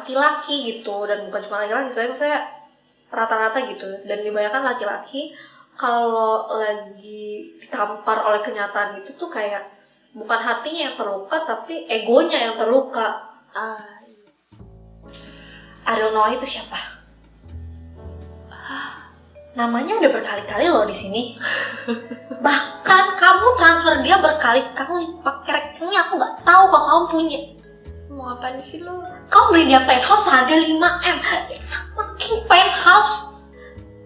laki-laki gitu, dan bukan cuma laki-laki, saya rata-rata gitu. Dan kebanyakan laki-laki kalau lagi ditampar oleh kenyataan itu tuh kayak bukan hatinya yang terluka tapi egonya yang terluka. Ariel Noah itu siapa? Namanya udah berkali-kali loh di sini. Bahkan kamu transfer dia berkali-kali pakai rekeningnya, aku nggak tahu kalau kamu punya. Mau apaan sih lo? Kamu beli dia penthouse harga 5M. It's a fucking penthouse.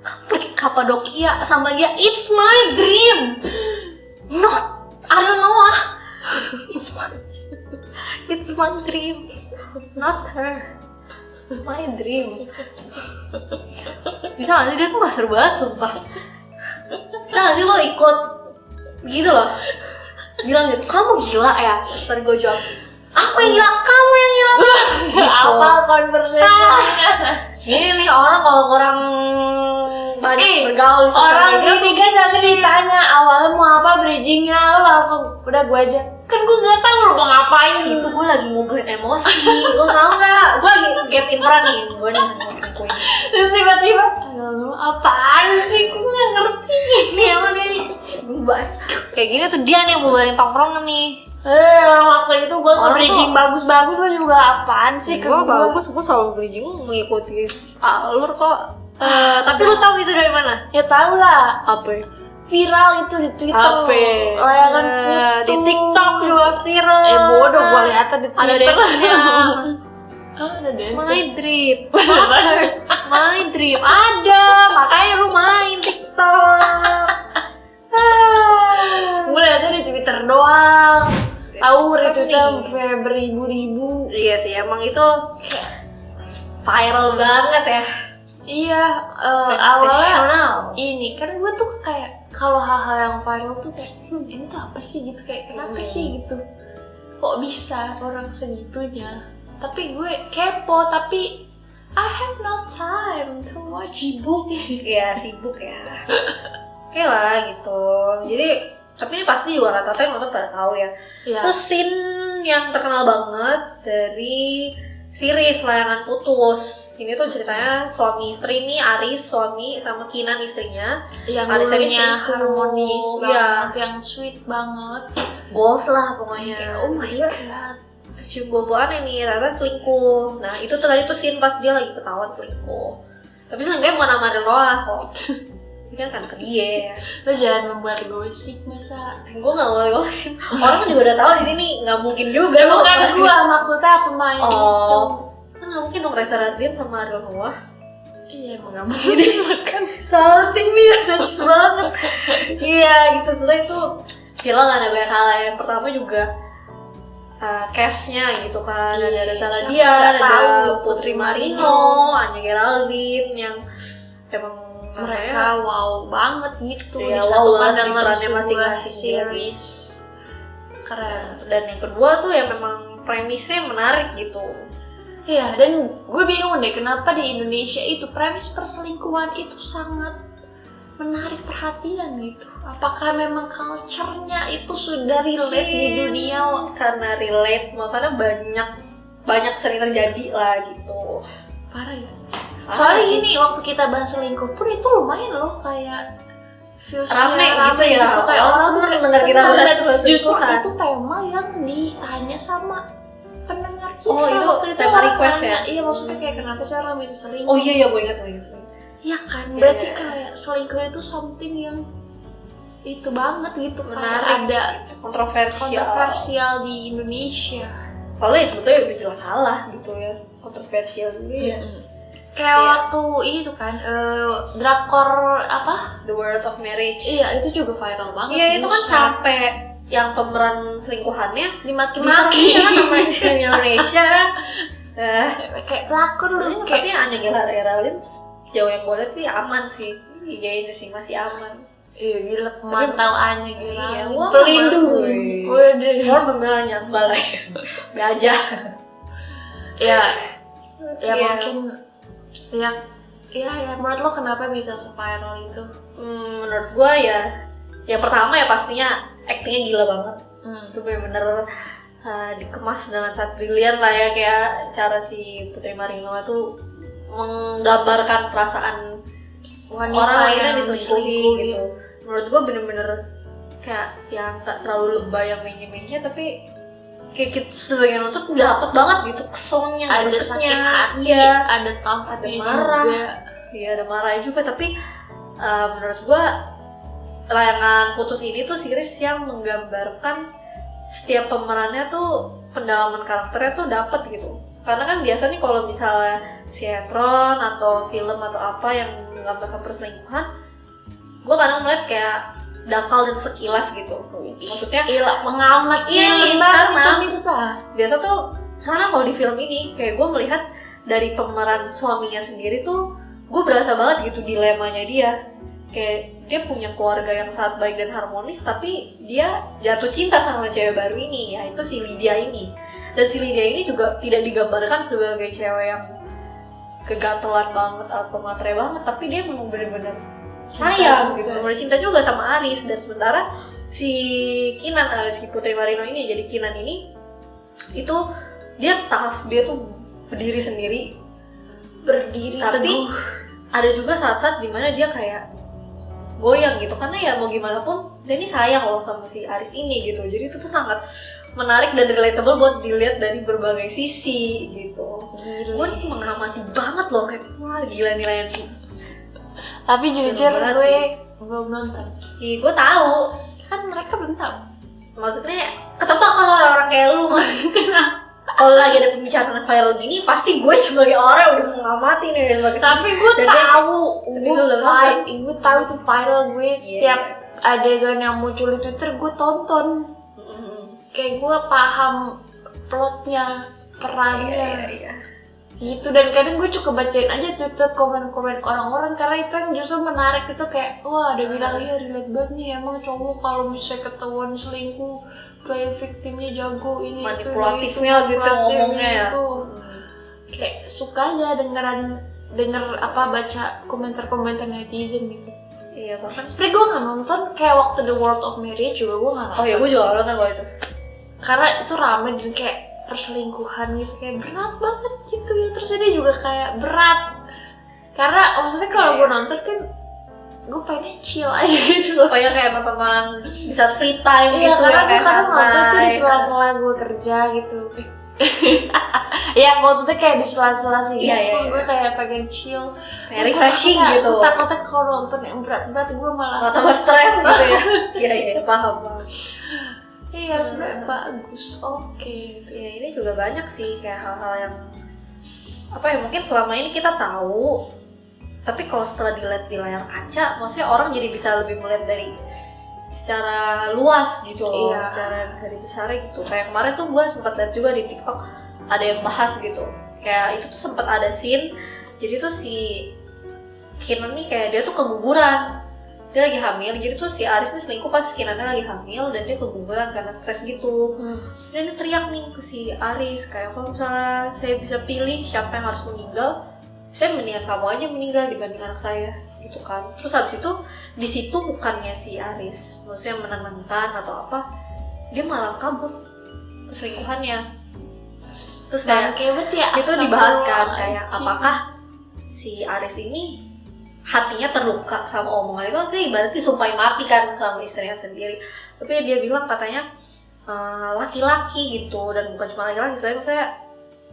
Kamu pergi Kapadokia sama dia. It's my dream. Not Ariel Noah. It's my dream. Not her. My dream. Bisa gak sih, dia tuh gak seru banget sumpah. Bisa gak sih lo ikut gitu loh, bilang gitu, kamu gila ya. Ntar gue jawab, aku yang gila, kamu yang gila. Gitu. Apa conversation-nya? Ini nih orang kalau kurang banyak bergaul di sosial orang media ini kan tadi ditanya awalnya mau apa bridgingnya, lo langsung udah gue aja. Kan gue nggak tahu lo mau ngapain. itu gue lagi ngumpulin emosi, lo tau nggak? Gue lagi get in front nih, gue nih emosi gue. Terus tiba-tiba, aduh apaan sih? Gue nggak ngerti. Nih emang dia nih berubah. Kayak gini tuh dia nih yang bubarin tongkrongan nih. Orang waktu itu gue nge-bridging bagus-bagus, lo juga apaan sih? Gue bagus, gue selalu bridging mengikuti alur kok. Tapi lu tahu itu dari mana? Ya tau lah. Apa? Viral itu di Twitter. Apa? Layangan putus. Di TikTok juga viral. Bodoh, gue liatnya di Twitter. Ada dance-nya. Ada dance. My dream, matters, my dream. Ada, makanya lu main TikTok. Gue liatnya di Twitter doang. Tahu retweetnya sampai beribu-ribu. Iya sih, emang itu viral banget ya. Iya, awalnya ini kan gue tuh kayak kalau hal-hal yang viral tuh kayak ini tuh apa sih gitu, kayak kenapa sih gitu, kok bisa orang segitunya. Tapi gue kepo, tapi I have no time to watch. Sibuk ya. Oke lah gitu. Jadi tapi ini pasti juga rata-rata yang nonton pada tahu ya. Terus scene yang terkenal banget dari series Layangan Putus. Ini tuh ceritanya suami istri nih, Aris suami sama Kinan istrinya. Yang dulunya harmonis banget, yang sweet banget. Goals lah pokoknya. Oh my god. Cium boboan ini ternyata selingkuh. Nah itu tuh tadi tuh scene pas dia lagi ketahuan selingkuh. Tapi selingkuhnya bukan sama Ariel Noah kok. Ini kan ke dia. Lo jangan membuat gosip masa. Gue nggak mau gosip. Orang kan juga udah tahu di sini, nggak mungkin juga. Bukan gue, maksudnya pemain itu. Kan nggak mungkin dong Reza Rahardian sama Ariel Noah. Iya emang nggak mungkin. Makan salting nih, najis banget. Iya gitu, sebenarnya itu viral kan, ada banyak hal. Yang pertama juga cast-nya gitu kan, ada Salah Dia, ada Putri Marino, Anya Geraldine yang emang mereka wow banget gitu, ya, disatukan wow, dalam sebuah masing-masing series. Keren. Dan yang kedua tuh yang memang premisnya menarik gitu. Iya, dan gue bingung deh kenapa di Indonesia itu premis perselingkuhan itu sangat menarik perhatian gitu. Apakah memang culture-nya itu sudah relate di dunia? Karena relate, makanya banyak sering terjadi lah gitu. Parah ya. Soalnya gini, waktu kita bahas selingkuh pun itu lumayan loh, kayak rame gitu ya. Kayak orang tuh dengar kita bahas justru itu tema yang ditanya sama pendengar kita. Oh itu waktu itu tema request ya? Iya, maksudnya kayak kenapa sih orang bisa selingkuh? Oh iya gue ingat. Iya kan, berarti kayak selingkuh itu something yang itu banget gitu, kayak ada kontroversial di Indonesia. Kalau ya sebetulnya udah jelas salah gitu ya, kontroversial juga ya. Kayak waktu ini tuh kan, drakor apa? The World of Marriage. Iya, itu juga viral banget. Iya, itu kan sampai yang pemeran selingkuhannya dimaki-maki kan sama di Indonesia kan. Kayak pelakor lu. Tapi yang Anya Geraldine jauh yang boleh sih aman sih. Iya ini sih masih aman. Iya gila, pemantau Anya Geraldine. Iya, pelindung. Waduh. Form pembelanya balai. Be aja. Ya mungkin ya menurut lo kenapa bisa spiral itu? Menurut gua ya yang pertama ya pastinya actingnya gila banget. Itu bener-bener dikemas dengan sangat brilian lah ya, kayak cara si Putri Marino itu menggambarkan perasaan orang yang diselingkuhi gitu. Menurut gue bener-bener kayak yang gak terlalu lebay yang mainnya tapi kayak kita sebagai nonton dapet banget gitu keselnya, ada gregetnya, sakit hati, iya, ada tough, ada marah juga. Iya ada marah juga, tapi menurut gue layangan putus ini tuh series yang menggambarkan setiap pemerannya tuh pendalaman karakternya tuh dapet gitu. Karena kan biasa nih kalau misalnya sinetron atau film atau apa yang menggambarkan perselingkuhan, gue kadang melihat kayak dangkal dan sekilas gitu. Maksudnya pengamat iya, karena pemirsa. Biasa tuh karena kalau di film ini kayak gue melihat dari pemeran suaminya sendiri tuh gue berasa banget gitu dilemanya dia. Kayak dia punya keluarga yang sangat baik dan harmonis, tapi dia jatuh cinta sama cewek baru ini, yaitu si Lydia ini. Dan si Lydia ini juga tidak digambarkan sebagai cewek yang kegatelan banget atau matre banget, tapi dia memang bener-bener sayang gitu, bener cinta juga sama Aris. Dan sementara si Kinan alias si Putri Marino ini, jadi Kinan ini itu dia tough, dia tuh berdiri sendiri, tapi teguh. Ada juga saat-saat dimana dia kayak goyang gitu, karena ya mau gimana pun dia ini sayang loh sama si Aris ini gitu. Jadi itu tuh sangat menarik dan relatable buat dilihat dari berbagai sisi gitu. Gue mengamati banget loh, kayak wah gila nih layan putus. Tapi jujur gue belum nonton. Iya gue tahu, Kan mereka belum tahu. maksudnya ketebak kalau orang-orang kayak lu mah. Kalau lagi ada pembicaraan viral gini, pasti gue sebagai orang udah mengamati nih. Tapi gue tahu, gue tahu itu viral. Gue setiap adegan yang muncul di Twitter gue tonton. Kayak gue paham plotnya, perannya. Gitu. Dan kadang gue suka bacain aja Twitter komen-komen orang-orang, karena itu yang justru menarik. Itu kayak wah ada bilang iya relate banget nih, emang cowok kalau misalnya ketahuan selingkuh play victimnya jago, ini manipulatifnya gitu ngomongnya ya. Kayak suka aja denger baca komentar-komentar netizen gitu. Iya bahkan sebenernya gue nggak nonton kayak waktu The World of Marriage juga gue nggak nonton. Oh iya gue juga nggak nonton kalau itu, karena itu rame dan kayak perselingkuhan gitu, kayak berat banget gitu ya. Terus dia juga kayak berat, karena maksudnya kalau gue nonton kan gue pengen chill aja gitu loh. Oh ya kayak tontonan di saat free time gitu ya. Iya karena gue kadang santai. nonton tuh di sela-sela gue kerja gitu. Ya maksudnya kayak di sela-sela sih gitu. Terus gue kayak pengen chill, kayak refreshing gitu. Takutnya kalau nonton yang berat-berat gue malah tambah stres gitu ya. Iya paham. Iya sebenarnya bagus, oke gitu. Ya ini juga banyak sih kayak hal-hal yang apa ya, mungkin selama ini kita tahu, tapi kalau setelah dilihat di layar kaca, maksudnya orang jadi bisa lebih melihat dari secara luas gitu loh, secara dari besarnya gitu. Kayak kemarin tuh gue sempat lihat juga di TikTok ada yang bahas gitu, kayak itu tuh sempat ada scene, jadi tuh si Kinan nih kayak dia tuh keguguran. Dia lagi hamil, jadi tuh si Aris nih selingkuh pas Kinannya lagi hamil dan dia keguguran karena stres gitu. Terus dia teriak nih ke si Aris kayak, kalau misalnya saya bisa pilih siapa yang harus meninggal, saya mendingan kamu aja meninggal dibanding anak saya gitu kan. Terus habis itu di situ bukannya si Aris maksudnya menenangkan atau apa, dia malah kabur keselingkuhannya. Terus kayak itu dibahas kan kayak apakah si Aris ini hatinya terluka sama omongan itu, sih ibaratnya disumpahin mati kan sama istrinya sendiri. Tapi dia bilang katanya laki-laki gitu, dan bukan cuma laki-laki, saya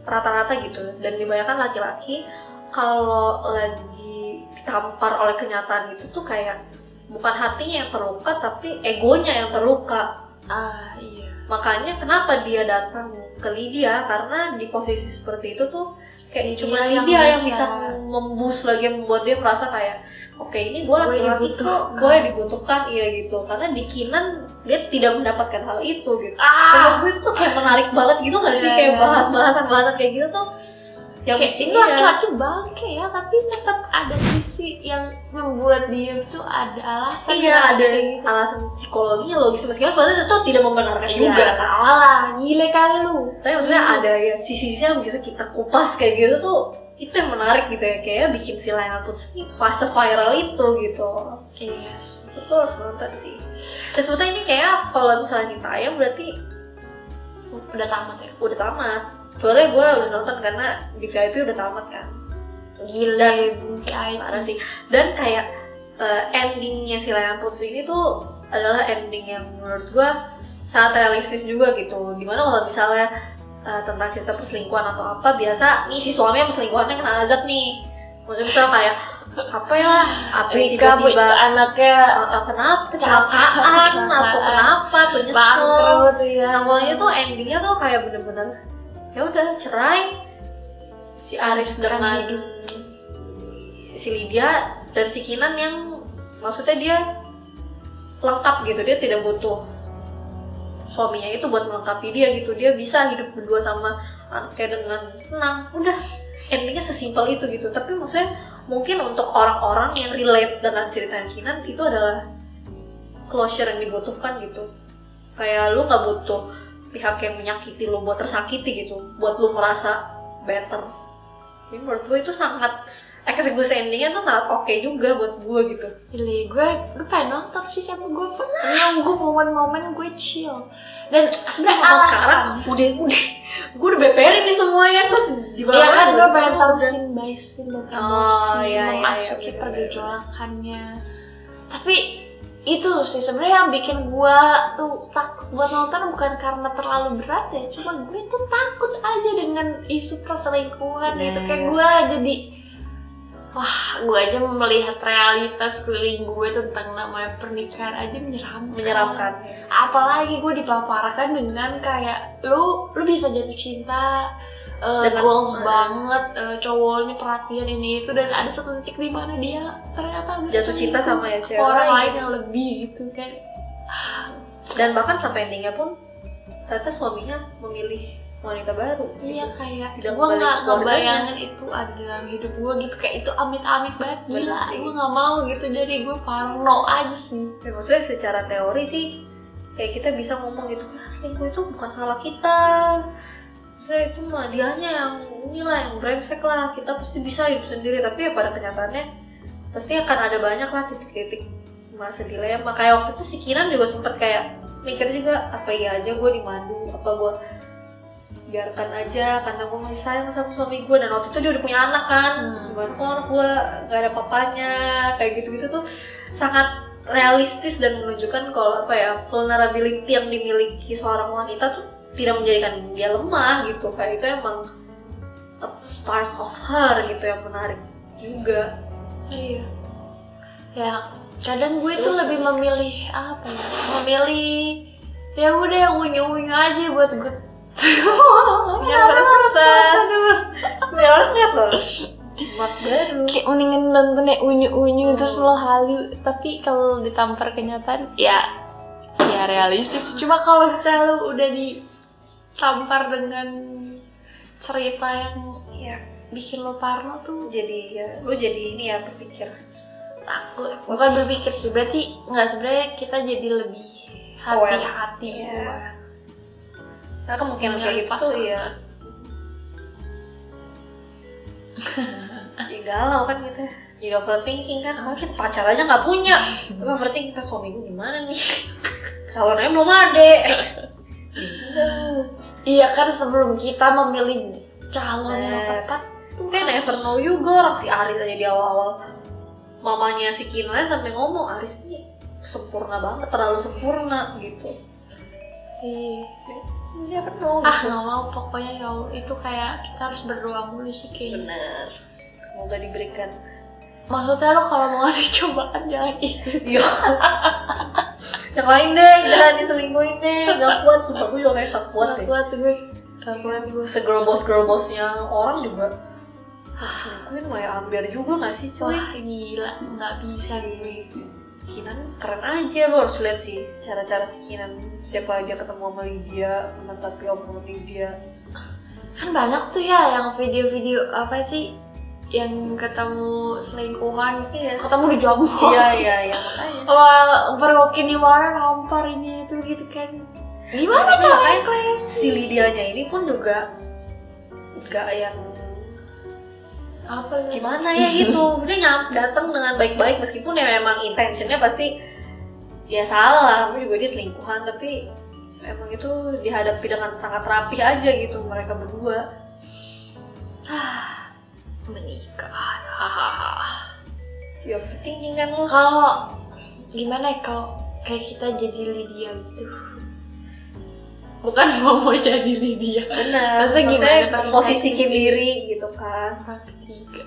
rata-rata gitu. Dan dibayangkan laki-laki kalau lagi ditampar oleh kenyataan itu tuh kayak bukan hatinya yang terluka, tapi egonya yang terluka. Iya. Makanya kenapa dia datang ke Lydia, karena di posisi seperti itu tuh kayak cuma Lydia yang bisa memboost lagi, membuat dia merasa kayak oke, ini gue laki-laki tuh gue dibutuhkan, iya gitu. Karena di Kinan dia tidak mendapatkan hal itu gitu. Menurut gue itu tuh kayak menarik banget gitu nggak sih, kayak bahasan kayak gitu tuh yang kayak ini laki-laki bangke ya, tapi tetap ada sisi yang membuat dia tuh ada alasan. Iya ada gitu. Alasan psikologinya logis, meskipun sebenarnya itu tidak membenarkan juga. Salah lah, gile kali lu. Tapi maksudnya ada ya sisi-sisi yang bisa kita kupas kayak gitu tuh, itu yang menarik gitu ya, kayak bikin si layangan putus ini fase viral itu gitu. Yes, itu harus nonton sih. Dan sebetulnya ini kayak kalau misalnya ditayang berarti Udah tamat ya? Udah tamat. Soalnya gue udah nonton karena di VIP udah tamat kan. Gila, Bung VIP. Parah sih. Dan kayak endingnya si Layangan Putus ini tuh adalah ending yang menurut gue sangat realistis juga gitu. Dimana kalau misalnya tentang cerita perselingkuhan atau apa, biasa nih si suami yang perselingkuhannya kena azab nih. Maksudnya misalnya kayak apa ya, apa tiba-tiba anaknya kenapa kecelakaan atau kenapa tuh nyesel. bangkrut ya. Nah pokoknya tuh endingnya tuh kayak bener-bener ya udah cerai si Aris dengan si Lydia dan si Kinan yang maksudnya dia lengkap gitu, dia tidak butuh suaminya itu buat melengkapi dia gitu, dia bisa hidup berdua sama anaknya dengan tenang, udah endingnya sesimpel itu gitu. Tapi maksudnya mungkin untuk orang-orang yang relate dengan cerita Kinan itu adalah closure yang dibutuhkan gitu. Kayak lu nggak butuh pihak yang menyakiti lu buat tersakiti gitu, buat lu merasa better. Jadi menurut gue itu sangat eksekusi endingnya tuh sangat oke juga buat gue gitu. Gila, gue pengen nonton sih, sama gue nunggu momen-momen gue chill. Dan sebenarnya Kalau sekarang udah gue udah beberin nih semuanya terus di bawah. Iya kan, gue pengen tahu scene by scene dan emosi iya, memasuki iya, pergejolakannya. Tapi itu sih sebenarnya yang bikin gue tuh takut buat nonton, bukan karena terlalu berat ya, cuma gue tuh takut aja dengan isu perselingkuhan gitu. Kayak gue jadi gue aja melihat realitas keliling gue tentang namanya pernikahan aja menyeramkan. Apalagi gue dipaparkan dengan kayak lu bisa jatuh cinta, goals banget, cowoknya perhatian ini itu, dan ada satu titik di mana dia ternyata jatuh cinta sama ya cewek orang lain yang lebih gitu kan. Dan bahkan sampai endingnya pun ternyata suaminya memilih wanita baru. Iya gitu. kayak Tidak gue nggak keluarganya. ngebayangin itu ada dalam hidup gue gitu, kayak itu amit-amit banget, gila. Gue nggak mau gitu, jadi gue parno aja sih. Ya, maksudnya secara teori sih kayak kita bisa ngomong gitu kan, selingkuh itu bukan salah kita. Maksudnya itu mah dianya yang inilah, yang brengsek lah, kita pasti bisa hidup sendiri. Tapi ya pada kenyataannya pasti akan ada banyak lah titik-titik masa dilema. Kayak waktu itu si Kinan juga sempet kayak mikir juga, apa iya aja gue dimadu, apa gue biarkan aja karena gue masih sayang sama suami gue. Dan waktu itu dia udah punya anak kan, gimana kok anak gue gak ada papanya, kayak gitu-gitu tuh sangat realistis dan menunjukkan kalau apa ya, vulnerability yang dimiliki seorang wanita tuh tidak menjadikan dia lemah gitu. Kayak itu emang a part of her gitu yang menarik juga. Iya. Ya kadang gue tuh lebih memilih apa ya? Memilih ya udah yang unyu-unyu aja buat gue. Biar orang lihat loh. Mat baru. Kayak mendingan nontonnya unyu-unyu terus lo halu. Tapi kalau ditampar kenyataan ya realistis. Cuma kalau misalnya lo udah ditampar dengan cerita yang bikin lo parno tuh, jadi ya lo jadi ini ya berpikir takut. Bukan berpikir sih, berarti nggak, sebenarnya kita jadi lebih hati-hati buat. Nah kemungkinan kayak gitu tuh ya jadi galau kan kita, jadi overthinking kan. Kita pacar aja nggak punya, tapi overthinking kita suami gue gimana nih, calonnya belum ada. Iya kan, sebelum kita memilih calon yang tepat tuh kan never know juga. Orang si Aris aja di awal-awal mamanya si Kinan sampai ngomong Aris ini sempurna banget, terlalu sempurna gitu. Ya kan nggak mau pokoknya ya, itu kayak kita harus berdoa mulu sih kayaknya. Bener, semoga diberikan. Maksudnya lo kalau mau ngasih cobaan jangan itu. Iya. Yang lain deh, jangan diselingkuhin deh. Gak kuat, sumpah gue juga kayak gak kuat deh. Gak kuat gue. Se-girl bossnya orang juga selingkuhin Maya Amber juga gak sih cuy? Wah gila, gak bisa gue. Kinan keren aja, lo harus lihat sih cara-cara si Kinan setiap kali dia ketemu sama Lydia, menanggapi omongan Lydia. Kan banyak tuh ya yang video-video apa sih yang ketemu selingkuhan, ketemu di Jombang. Iya makanya. Wah, pergokin di mana nampar ini itu gitu kan. Gimana caranya Kles? Si Lydianya ini pun juga gak yang apa gimana ya gitu. Dia datang dengan baik-baik meskipun ya memang intentionnya pasti ya salah, tapi juga dia selingkuhan, tapi emang itu dihadapi dengan sangat rapih aja gitu mereka berdua. Menikah. Ya overthinking kan lo. Kalau gimana ya kalau kayak kita jadi Lydia gitu. Bukan mau jadi Lydia. Bener. Maksudnya gimana? Posisikin diri gitu kan. Praktika.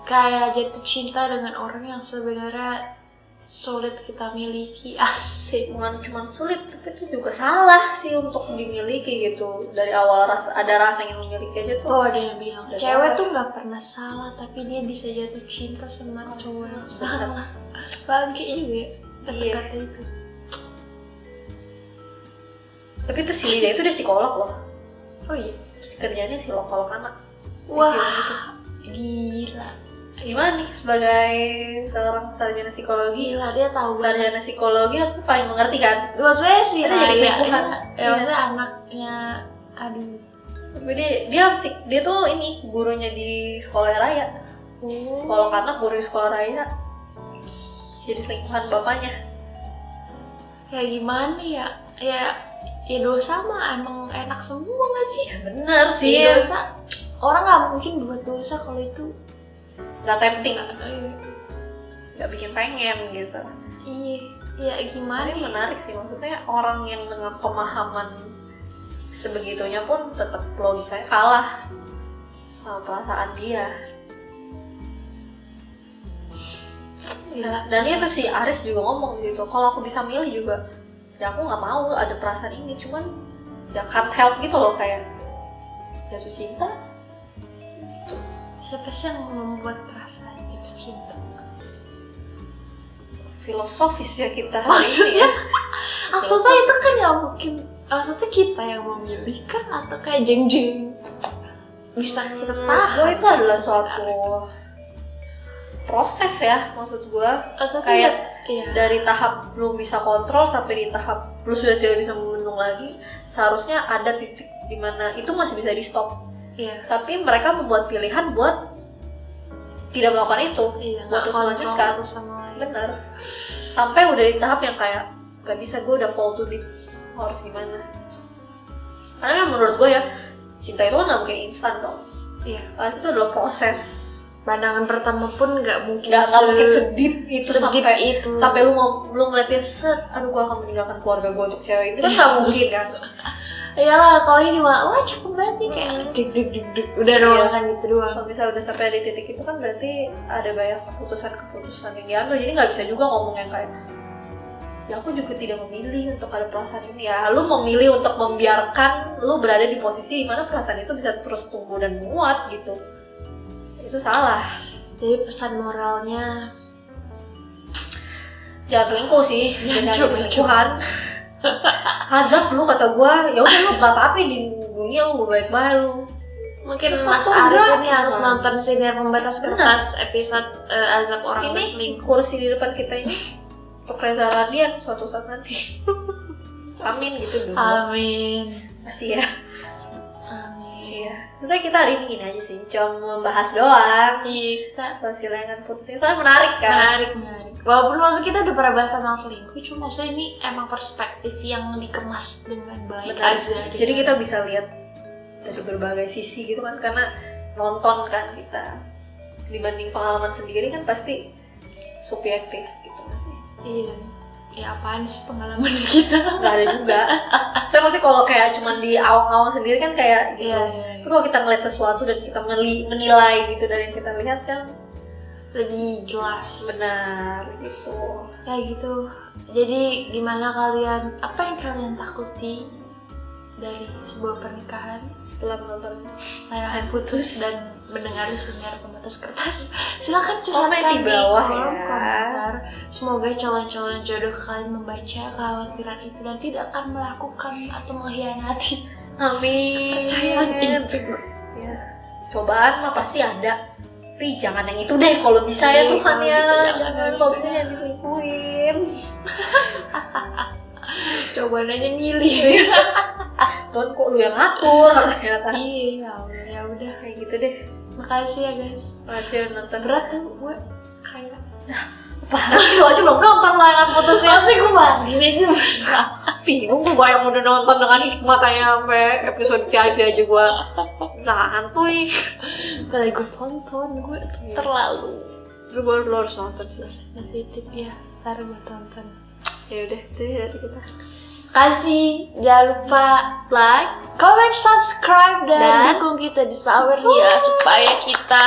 Kayak jatuh cinta dengan orang yang sebenarnya sulit kita miliki. Asik. Bukan cuma sulit, tapi itu juga salah sih untuk dimiliki gitu. Dari awal ada rasa ingin memiliki aja tuh. Oh, ada yang bilang cewek tuh nggak pernah salah, tapi dia bisa jatuh cinta sama cowok yang salah. Bangke juga ya kata-kata itu. Tapi itu si Lydia itu dia psikolog loh. Oh iya. Kerjanya psikolog anak. Wah, gila. Gimana nih sebagai seorang sarjana psikologi? Gila, dia tahu sarjana psikologi harus paling mengerti kan? Maksudnya sih Raya ya, maksudnya anaknya, aduh. Tapi dia tuh ini gurunya di sekolah raya. Psikolog anak, guru di sekolah raya. Jadi selingkuhan bapaknya. Ya gimana ya? Ya dosa mah emang enak semua gak sih? Ya bener sih. Ya, dosa. Orang gak mungkin buat dosa kalau itu gak tempting, gak bikin pengen gitu. Iya, ya gimana? Ini menarik sih, maksudnya orang yang dengan pemahaman sebegitunya pun tetap logikanya kalah sama perasaan dia. Gila. Dan itu si Aris juga ngomong gitu, kalau aku bisa milih juga, ya aku nggak mau ada perasaan ini, cuman ya can't help gitu loh, kayak jatuh cinta. Siapa sih yang membuat perasaan jatuh cinta? Filosofis ya kita. Maksudnya, maksudnya itu kan ya mungkin, maksudnya kita yang memilih kan atau kayak jeng-jeng bisa kita tahan. Itu adalah suatu proses ya, maksud gue. Kayak dari tahap belum bisa kontrol sampai di tahap lu sudah tidak bisa membendung lagi, seharusnya ada titik di mana itu masih bisa di stop. Iya. Tapi mereka membuat pilihan buat tidak melakukan itu, buat terus melanjutkan. Bener. Sampai udah di tahap yang kayak gak bisa, gue udah fall too deep, harus gimana? Karena yang menurut gue ya, cinta itu kan gak mungkin instan dong. Iya. Karena itu adalah proses. Pandangan pertama pun gak mungkin mungkin sedip itu sampai lu ngeliatin set, aduh gue akan meninggalkan keluarga gue untuk cewek itu kan gak mungkin kan. Iyalah, kalau ini cuma wah cakep banget nih, kayak deg udah doang kan gitu doang. Kalau bisa udah sampai di titik itu kan berarti ada banyak keputusan yang diambil, jadi nggak bisa juga ngomong yang kayak ya aku juga tidak memilih untuk ada perasaan ini. Ya lu memilih untuk membiarkan lu berada di posisi di mana perasaan itu bisa terus tumbuh dan menguat gitu. Itu salah. Jadi pesan moralnya jangan selingkuh sih, jangan jadi selingkuhan. Azab lu kata gua, ya udah lu gak apa-apa di dunia, lu baik-baik lu. Mungkin Mas Aris ini harus nonton Siniar Pembatas Kertas episode azab orang ini berselingkuh. Kursi di depan kita ini untuk Reza Radian suatu saat nanti. Amin gitu dulu. Amin. Masih ya. Amin. Iya. Maksudnya kita hari ini gini aja sih, cuma membahas doang. Iya, kita silang-silangan putusnya, soalnya menarik kan. Menarik. Walaupun maksud kita udah pernah bahas tentang selingkuh, cuma maksudnya ini emang perspektif yang dikemas dengan baik. Benar. Aja. Jadi kita bisa lihat dari berbagai sisi gitu kan, karena nonton kan kita. Dibanding pengalaman sendiri kan pasti subjektif gitu masih. Iya. Ya apaan sih pengalaman kita? Gak ada juga. Tapi maksudnya kalau kayak cuma di awang-awang sendiri kan kayak gitu. Iya. Tapi kalau kita ngeliat sesuatu dan kita menilai gitu dari yang kita lihat kan lebih jelas. Benar gitu. Kayak gitu. Jadi gimana kalian? Apa yang kalian takuti dari sebuah pernikahan setelah menonton layangan putus dan mendengar Siniar Pembatas Kertas? Silakan curhatkan di bawah kolom ya. komentar. Semoga calon-calon jodoh kalian membaca kekhawatiran itu dan tidak akan melakukan atau mengkhianati kepercayaan itu. Ya, cobaan mah pasti ada. Tapi jangan yang itu deh kalau bisa ya Tuhan ya. Jangan pokoknya yang diselingkuhin. Coba aja milih. Tuhan kok lu yang atur ternyata. Iya, ya udah kayak gitu deh. Makasih ya guys. Makasih udah nonton. Berat tuh gue kayak apaan sih, lo aja belum nonton layangan putusnya. Pasti gue bahas gini aja berat. Bingung gue yang udah nonton dengan hikmatnya sampai episode VIP aja gue santuy. Kalau gue tonton, gue terlalu Lu harus nonton sih. sensitif ya. Ntar gue tonton. Ya udah, itu dari kita. Kasih, jangan lupa Like, comment, subscribe, dan Dan dukung kita di Sawer ya supaya kita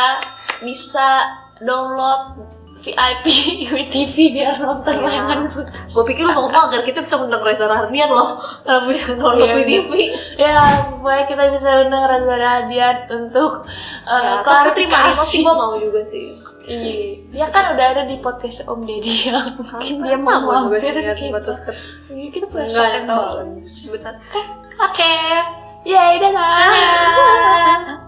bisa download VIP WTV biar nonton layangan putus. gue pikir lu mau ngomong agar kita bisa undang Reza Rahardian loh, karena bisa download WTV. Ya, supaya kita bisa undang Reza Rahardian untuk Tapi terima klarifikasi. sih, gue mau juga sih. Iya, dia kan udah ada di podcast Om Deddy yang mungkin dia mau juga mampir sih lihat kita. batas Iya, kita punya Enggak yang tahu. bagus. Sebentar. Oke. Yeay, dadah.